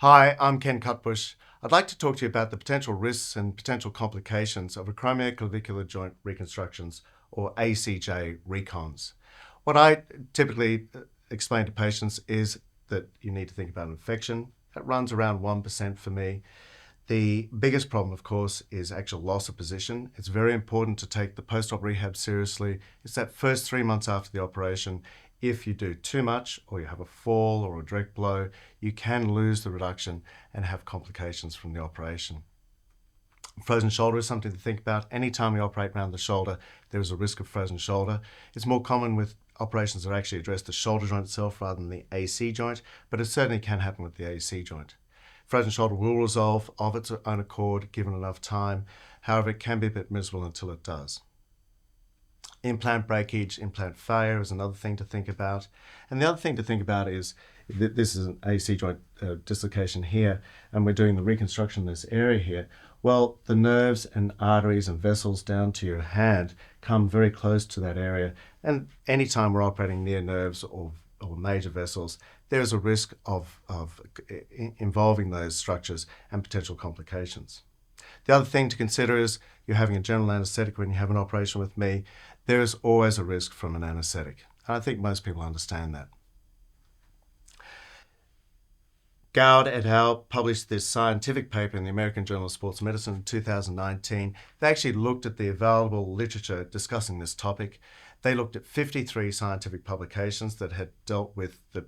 Hi, I'm Ken Cutbush. I'd like to talk to you about the potential risks and potential complications of acromioclavicular joint reconstructions, or ACJ recons. What I typically explain to patients is that you need to think about infection. That runs around 1% for me. The biggest problem, of course, is actual loss of position. It's very important to take the post-op rehab seriously. It's that first 3 months after the operation. If you do too much, or you have a fall or a direct blow, you can lose the reduction and have complications from the operation. Frozen shoulder is something to think about. Anytime we operate around the shoulder, there is a risk of frozen shoulder. It's more common with operations that actually address the shoulder joint itself rather than the AC joint, but it certainly can happen with the AC joint. Frozen shoulder will resolve of its own accord given enough time. However, it can be a bit miserable until it does. Implant breakage, implant failure is another thing to think about. And the other thing to think about is that this is an AC joint dislocation here, and we're doing the reconstruction in this area here. Well, the nerves and arteries and vessels down to your hand come very close to that area. And anytime we're operating near nerves or major vessels, there is a risk of involving those structures and potential complications. The other thing to consider is you're having a general anesthetic when you have an operation with me. There is always a risk from an anesthetic. And I think most people understand that. Goud et al. Published this scientific paper in the American Journal of Sports Medicine in 2019. They actually looked at the available literature discussing this topic. They looked at 53 scientific publications that had dealt with the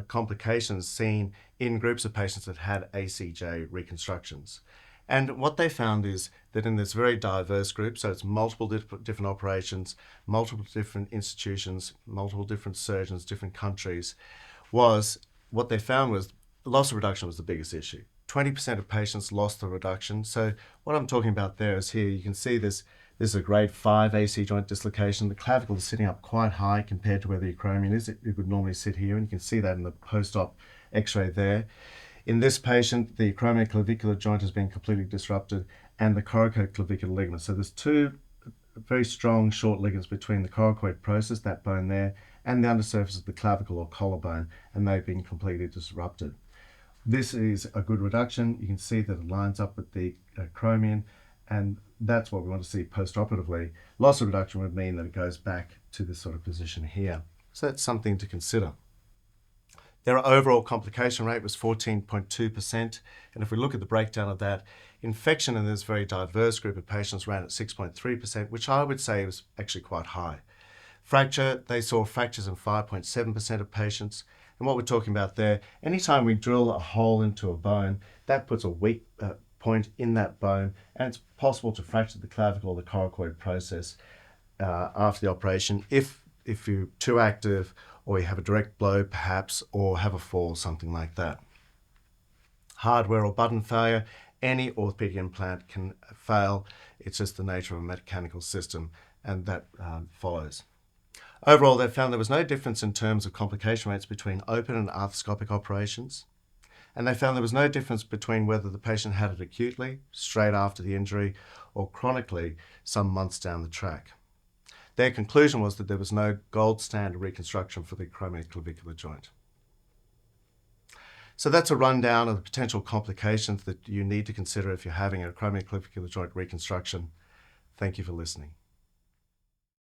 complications seen in groups of patients that had ACJ reconstructions. And what they found is that in this very diverse group, so it's multiple different operations, multiple different institutions, multiple different surgeons, different countries, was what they found was loss of reduction was the biggest issue. 20% of patients lost the reduction. So what I'm talking about there is here, you can see this is a grade 5 AC joint dislocation. The clavicle is sitting up quite high compared to where the acromion is. It would normally sit here, and you can see that in the post-op x-ray there. In this patient, the acromioclavicular joint has been completely disrupted and the coracoclavicular ligament. So there's two very strong short ligaments between the coracoid process, that bone there, and the undersurface of the clavicle or collarbone, and they've been completely disrupted. This is a good reduction. You can see that it lines up with the acromion, and that's what we want to see post-operatively. Loss of reduction would mean that it goes back to this sort of position here. So that's something to consider. Their overall complication rate was 14.2%, and if we look at the breakdown of that, infection in this very diverse group of patients ran at 6.3%, which I would say was actually quite high. Fracture, they saw fractures in 5.7% of patients, and what we're talking about there, anytime we drill a hole into a bone, that puts a weak point in that bone, and it's possible to fracture the clavicle or the coracoid process after the operation if you're too active, or you have a direct blow perhaps, or have a fall, something like that. Hardware or button failure, any orthopedic implant can fail. It's just the nature of a mechanical system, and that follows. Overall, they found there was no difference in terms of complication rates between open and arthroscopic operations. And they found there was no difference between whether the patient had it acutely, straight after the injury, or chronically, some months down the track. Their conclusion was that there was no gold standard reconstruction for the acromioclavicular joint. So that's a rundown of the potential complications that you need to consider if you're having an acromioclavicular joint reconstruction. Thank you for listening.